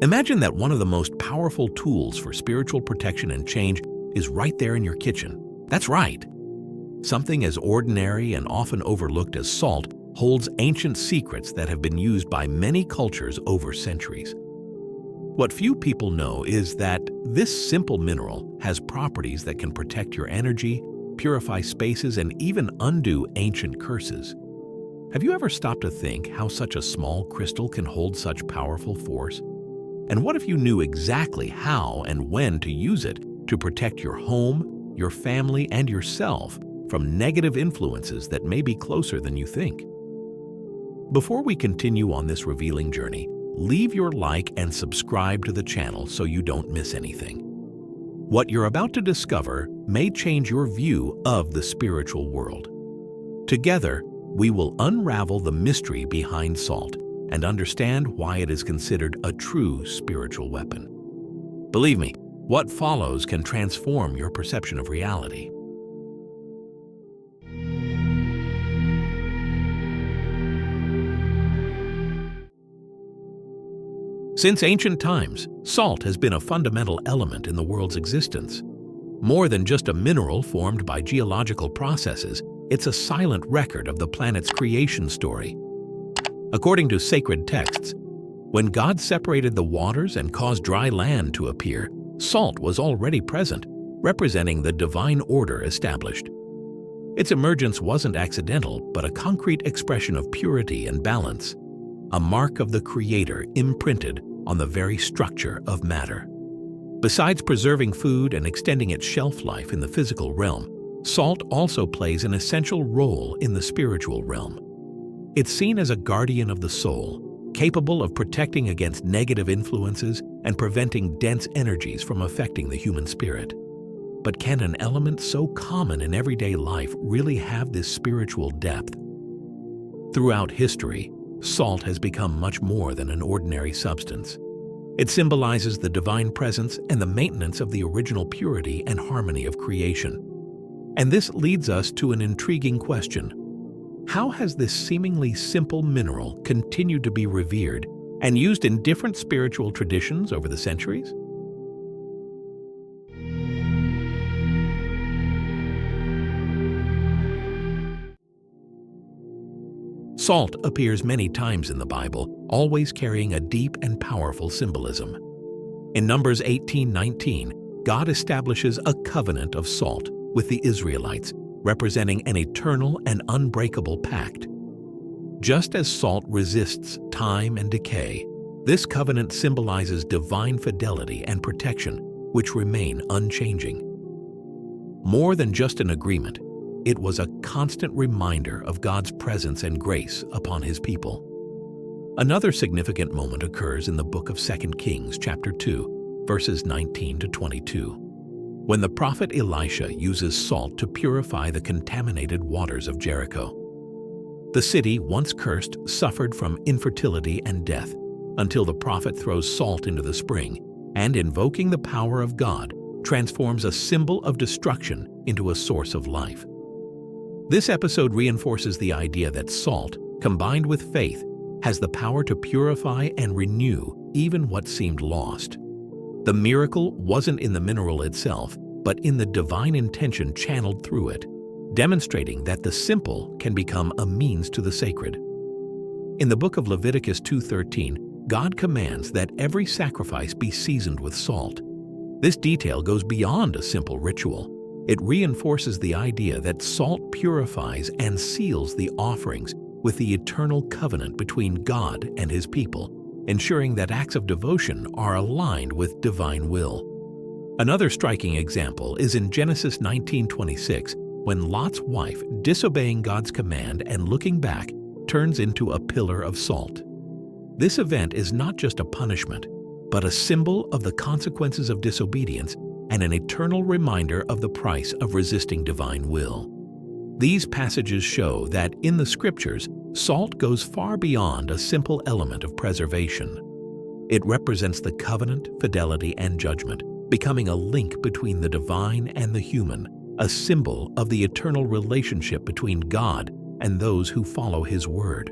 Imagine that one of the most powerful tools for spiritual protection and change is right there in your kitchen. That's right. Something as ordinary and often overlooked as salt holds ancient secrets that have been used by many cultures over centuries. What few people know is that this simple mineral has properties that can protect your energy, purify spaces, and even undo ancient curses. Have you ever stopped to think how such a small crystal can hold such powerful force? And what if you knew exactly how and when to use it to protect your home, your family, and yourself from negative influences that may be closer than you think? Before we continue on this revealing journey, leave your like and subscribe to the channel so you don't miss anything. What you're about to discover may change your view of the spiritual world. Together, we will unravel the mystery behind salt and understand why it is considered a true spiritual weapon. Believe me, what follows can transform your perception of reality. Since ancient times, salt has been a fundamental element in the world's existence. More than just a mineral formed by geological processes, it's a silent record of the planet's creation story. According to sacred texts, when God separated the waters and caused dry land to appear, salt was already present, representing the divine order established. Its emergence wasn't accidental, but a concrete expression of purity and balance, a mark of the Creator imprinted on the very structure of matter. Besides preserving food and extending its shelf life in the physical realm, salt also plays an essential role in the spiritual realm. It's seen as a guardian of the soul, capable of protecting against negative influences and preventing dense energies from affecting the human spirit. But can an element so common in everyday life really have this spiritual depth? Throughout history, salt has become much more than an ordinary substance. It symbolizes the divine presence and the maintenance of the original purity and harmony of creation. And this leads us to an intriguing question. How has this seemingly simple mineral continued to be revered and used in different spiritual traditions over the centuries? Salt appears many times in the Bible, always carrying a deep and powerful symbolism. In Numbers 18:19, God establishes a covenant of salt with the Israelites, representing an eternal and unbreakable pact. Just as salt resists time and decay, this covenant symbolizes divine fidelity and protection, which remain unchanging. More than just an agreement, it was a constant reminder of God's presence and grace upon His people. Another significant moment occurs in the book of 2 Kings, chapter 2, verses 19 to 22. When the prophet Elisha uses salt to purify the contaminated waters of Jericho. The city, once cursed, suffered from infertility and death, until the prophet throws salt into the spring, and invoking the power of God, transforms a symbol of destruction into a source of life. This episode reinforces the idea that salt, combined with faith, has the power to purify and renew even what seemed lost. The miracle wasn't in the mineral itself, but in the divine intention channeled through it, demonstrating that the simple can become a means to the sacred. In the book of Leviticus 2:13, God commands that every sacrifice be seasoned with salt. This detail goes beyond a simple ritual. It reinforces the idea that salt purifies and seals the offerings with the eternal covenant between God and His people, ensuring that acts of devotion are aligned with divine will. Another striking example is in Genesis 19:26, when Lot's wife, disobeying God's command and looking back, turns into a pillar of salt. This event is not just a punishment, but a symbol of the consequences of disobedience and an eternal reminder of the price of resisting divine will. These passages show that in the Scriptures, salt goes far beyond a simple element of preservation. It represents the covenant, fidelity, and judgment, becoming a link between the divine and the human, a symbol of the eternal relationship between God and those who follow His word.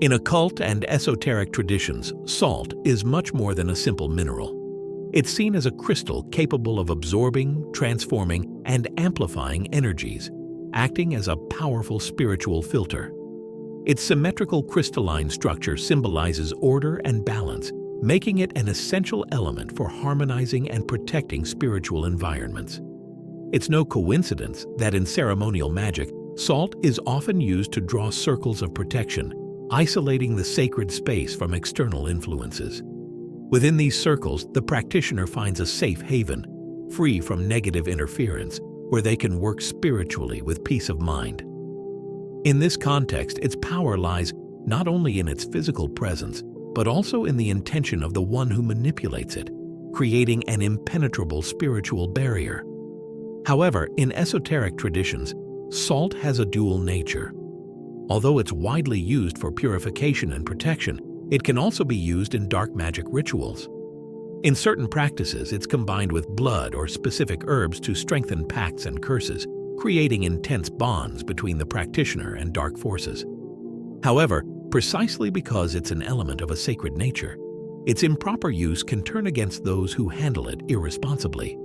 In occult and esoteric traditions, salt is much more than a simple mineral. It's seen as a crystal capable of absorbing, transforming, and amplifying energies, acting as a powerful spiritual filter. Its symmetrical crystalline structure symbolizes order and balance, making it an essential element for harmonizing and protecting spiritual environments. It's no coincidence that in ceremonial magic, salt is often used to draw circles of protection, isolating the sacred space from external influences. Within these circles, the practitioner finds a safe haven, free from negative interference, where they can work spiritually with peace of mind. In this context, its power lies not only in its physical presence, but also in the intention of the one who manipulates it, creating an impenetrable spiritual barrier. However, in esoteric traditions, salt has a dual nature. Although it's widely used for purification and protection, it can also be used in dark magic rituals. In certain practices, it's combined with blood or specific herbs to strengthen pacts and curses, creating intense bonds between the practitioner and dark forces. However, precisely because it's an element of a sacred nature, its improper use can turn against those who handle it irresponsibly.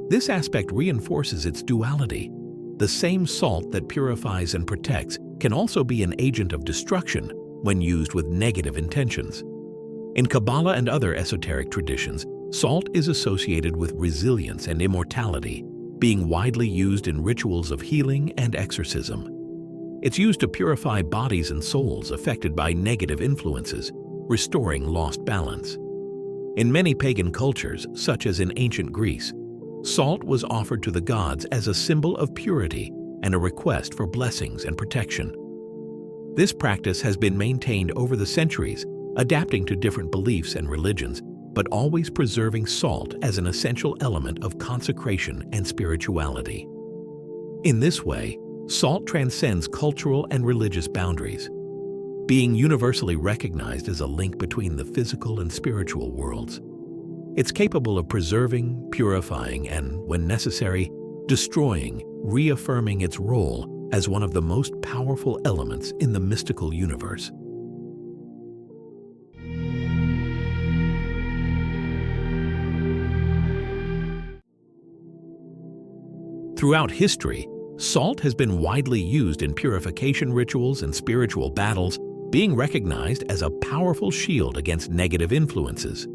This aspect reinforces its duality. The same salt that purifies and protects can also be an agent of destruction when used with negative intentions. In Kabbalah and other esoteric traditions, salt is associated with resilience and immortality, being widely used in rituals of healing and exorcism. It's used to purify bodies and souls affected by negative influences, restoring lost balance. In many pagan cultures, such as in ancient Greece, salt was offered to the gods as a symbol of purity and a request for blessings and protection. This practice has been maintained over the centuries, adapting to different beliefs and religions, but always preserving salt as an essential element of consecration and spirituality. In this way, salt transcends cultural and religious boundaries, being universally recognized as a link between the physical and spiritual worlds. It's capable of preserving, purifying, and, when necessary, destroying, reaffirming its role as one of the most powerful elements in the mystical universe. Throughout history, salt has been widely used in purification rituals and spiritual battles, being recognized as a powerful shield against negative influences.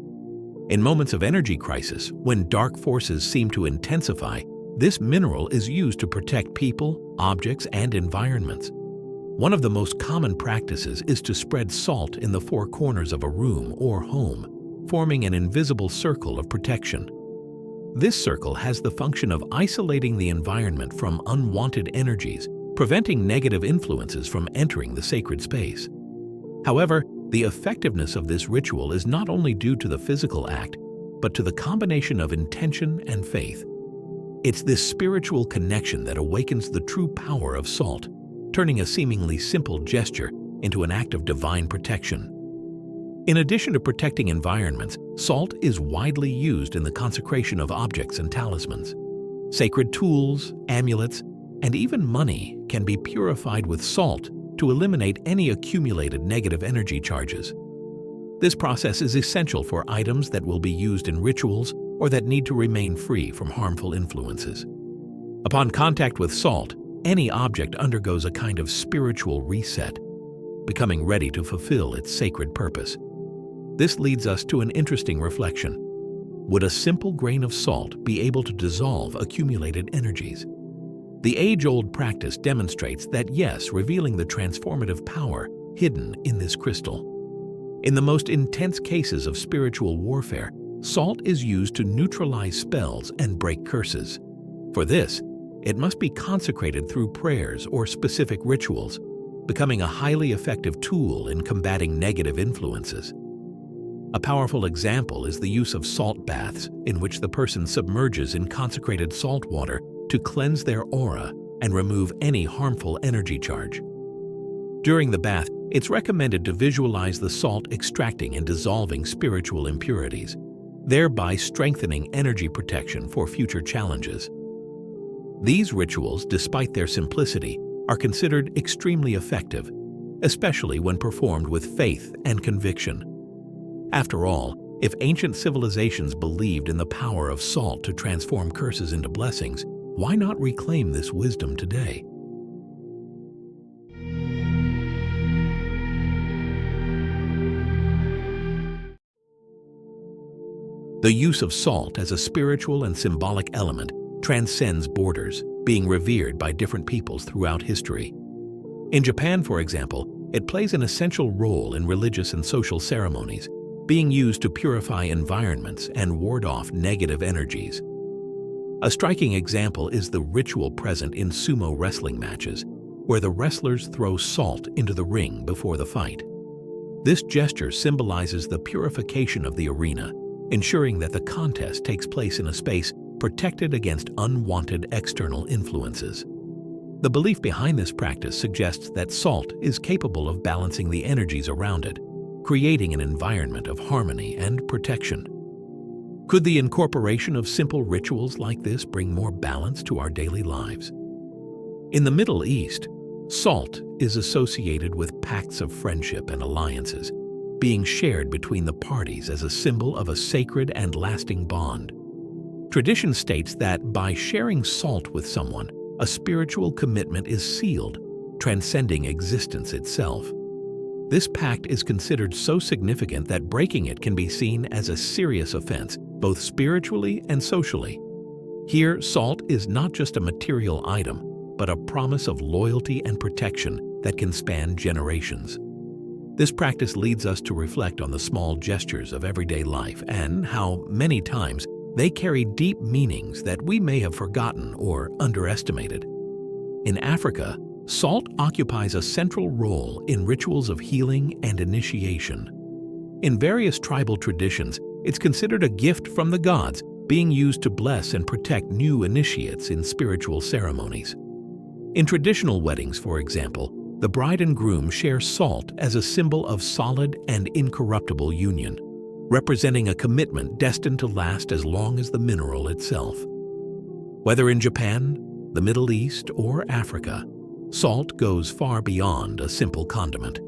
In moments of energy crisis, when dark forces seem to intensify, this mineral is used to protect people, objects, and environments. One of the most common practices is to spread salt in the four corners of a room or home, forming an invisible circle of protection. This circle has the function of isolating the environment from unwanted energies, preventing negative influences from entering the sacred space. However, the effectiveness of this ritual is not only due to the physical act, but to the combination of intention and faith. It's this spiritual connection that awakens the true power of salt, turning a seemingly simple gesture into an act of divine protection. In addition to protecting environments, salt is widely used in the consecration of objects and talismans. Sacred tools, amulets, and even money can be purified with salt to eliminate any accumulated negative energy charges. This process is essential for items that will be used in rituals or that need to remain free from harmful influences. Upon contact with salt, any object undergoes a kind of spiritual reset, becoming ready to fulfill its sacred purpose. This leads us to an interesting reflection. Would a simple grain of salt be able to dissolve accumulated energies? The age-old practice demonstrates that yes, revealing the transformative power hidden in this crystal. In the most intense cases of spiritual warfare, salt is used to neutralize spells and break curses. For this, it must be consecrated through prayers or specific rituals, becoming a highly effective tool in combating negative influences. A powerful example is the use of salt baths, in which the person submerges in consecrated salt water to cleanse their aura and remove any harmful energy charge. During the bath, it's recommended to visualize the salt extracting and dissolving spiritual impurities, thereby strengthening energy protection for future challenges. These rituals, despite their simplicity, are considered extremely effective, especially when performed with faith and conviction. After all, if ancient civilizations believed in the power of salt to transform curses into blessings, why not reclaim this wisdom today? The use of salt as a spiritual and symbolic element transcends borders, being revered by different peoples throughout history. In Japan, for example, it plays an essential role in religious and social ceremonies, being used to purify environments and ward off negative energies. A striking example is the ritual present in sumo wrestling matches, where the wrestlers throw salt into the ring before the fight. This gesture symbolizes the purification of the arena, ensuring that the contest takes place in a space protected against unwanted external influences. The belief behind this practice suggests that salt is capable of balancing the energies around it, creating an environment of harmony and protection. Could the incorporation of simple rituals like this bring more balance to our daily lives? In the Middle East, salt is associated with pacts of friendship and alliances, being shared between the parties as a symbol of a sacred and lasting bond. Tradition states that by sharing salt with someone, a spiritual commitment is sealed, transcending existence itself. This pact is considered so significant that breaking it can be seen as a serious offense, both spiritually and socially. Here, salt is not just a material item, but a promise of loyalty and protection that can span generations. This practice leads us to reflect on the small gestures of everyday life and how, many times, they carry deep meanings that we may have forgotten or underestimated. In Africa, salt occupies a central role in rituals of healing and initiation. In various tribal traditions, it's considered a gift from the gods, being used to bless and protect new initiates in spiritual ceremonies. In traditional weddings, for example, the bride and groom share salt as a symbol of solid and incorruptible union, representing a commitment destined to last as long as the mineral itself. Whether in Japan, the Middle East, or Africa, salt goes far beyond a simple condiment.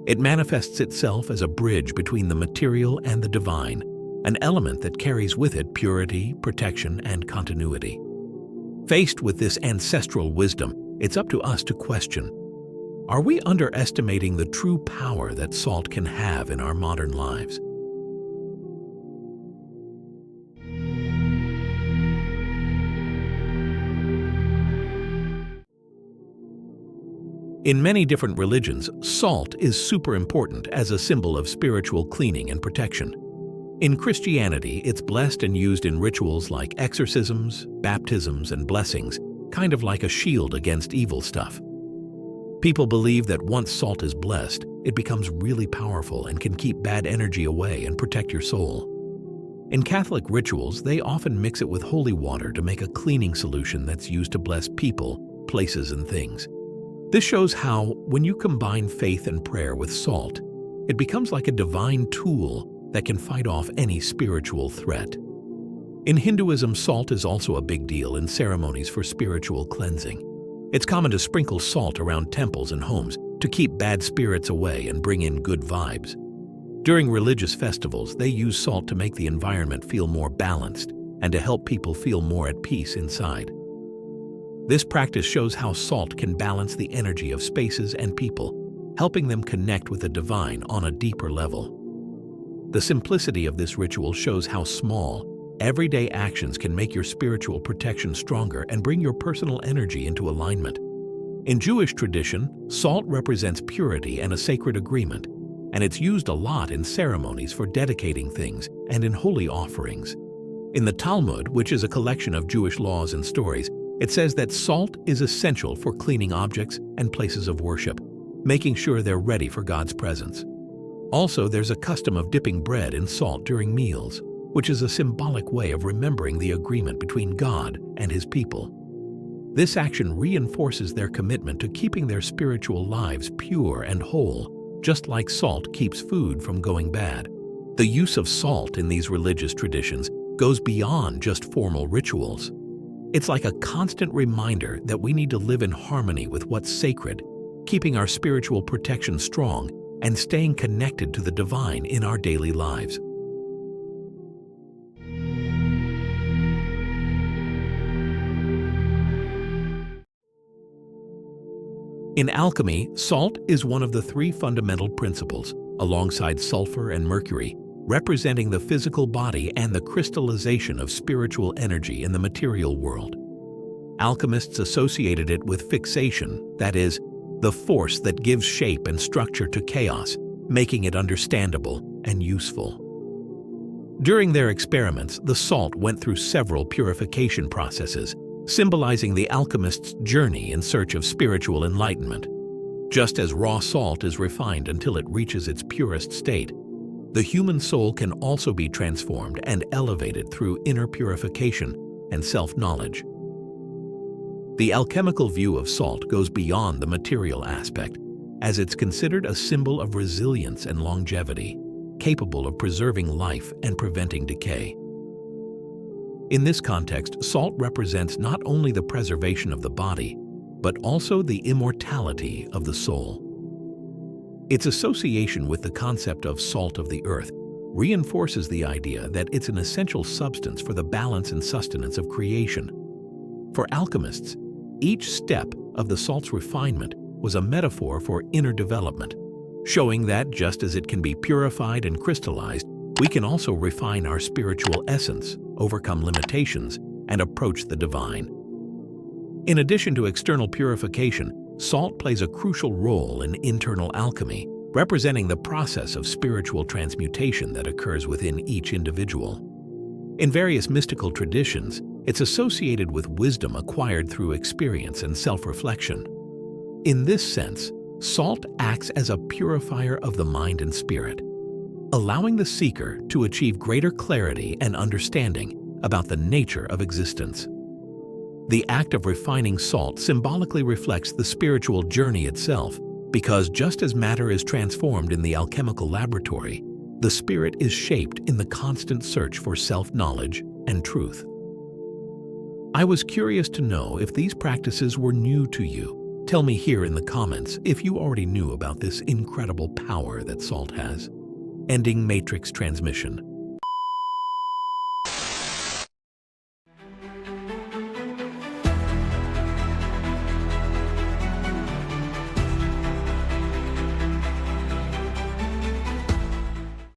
It manifests itself as a bridge between the material and the divine, an element that carries with it purity, protection, and continuity. Faced with this ancestral wisdom, it's up to us to question: are we underestimating the true power that salt can have in our modern lives? In many different religions, salt is super important as a symbol of spiritual cleaning and protection. In Christianity, it's blessed and used in rituals like exorcisms, baptisms, and blessings, kind of like a shield against evil stuff. People believe that once salt is blessed, it becomes really powerful and can keep bad energy away and protect your soul. In Catholic rituals, they often mix it with holy water to make a cleaning solution that's used to bless people, places, and things. This shows how, when you combine faith and prayer with salt, it becomes like a divine tool that can fight off any spiritual threat. In Hinduism, salt is also a big deal in ceremonies for spiritual cleansing. It's common to sprinkle salt around temples and homes to keep bad spirits away and bring in good vibes. During religious festivals, they use salt to make the environment feel more balanced and to help people feel more at peace inside. This practice shows how salt can balance the energy of spaces and people, helping them connect with the divine on a deeper level. The simplicity of this ritual shows how small, everyday actions can make your spiritual protection stronger and bring your personal energy into alignment. In Jewish tradition, salt represents purity and a sacred agreement, and it's used a lot in ceremonies for dedicating things and in holy offerings. In the Talmud, which is a collection of Jewish laws and stories, it says that salt is essential for cleaning objects and places of worship, making sure they're ready for God's presence. Also, there's a custom of dipping bread in salt during meals, which is a symbolic way of remembering the agreement between God and His people. This action reinforces their commitment to keeping their spiritual lives pure and whole, just like salt keeps food from going bad. The use of salt in these religious traditions goes beyond just formal rituals. It's like a constant reminder that we need to live in harmony with what's sacred keeping our spiritual protection strong and staying connected to the divine in our daily lives. In alchemy, salt is one of the three fundamental principles, alongside sulfur and mercury, representing the physical body and the crystallization of spiritual energy in the material world. Alchemists associated it with fixation, that is, the force that gives shape and structure to chaos, making it understandable and useful. During their experiments, the salt went through several purification processes, symbolizing the alchemist's journey in search of spiritual enlightenment. Just as raw salt is refined until it reaches its purest state, the human soul can also be transformed and elevated through inner purification and self-knowledge. The alchemical view of salt goes beyond the material aspect, as it's considered a symbol of resilience and longevity, capable of preserving life and preventing decay. In this context, salt represents not only the preservation of the body, but also the immortality of the soul. Its association with the concept of salt of the earth reinforces the idea that it's an essential substance for the balance and sustenance of creation. For alchemists, each step of the salt's refinement was a metaphor for inner development, showing that just as it can be purified and crystallized, we can also refine our spiritual essence, overcome limitations, and approach the divine. In addition to external purification, salt plays a crucial role in internal alchemy, representing the process of spiritual transmutation that occurs within each individual. In various mystical traditions, it's associated with wisdom acquired through experience and self-reflection. In this sense, salt acts as a purifier of the mind and spirit, allowing the seeker to achieve greater clarity and understanding about the nature of existence. The act of refining salt symbolically reflects the spiritual journey itself, because just as matter is transformed in the alchemical laboratory, the spirit is shaped in the constant search for self-knowledge and truth. I was curious to know if these practices were new to you. Tell me here in the comments if you already knew about this incredible power that salt has. Ending matrix transmission.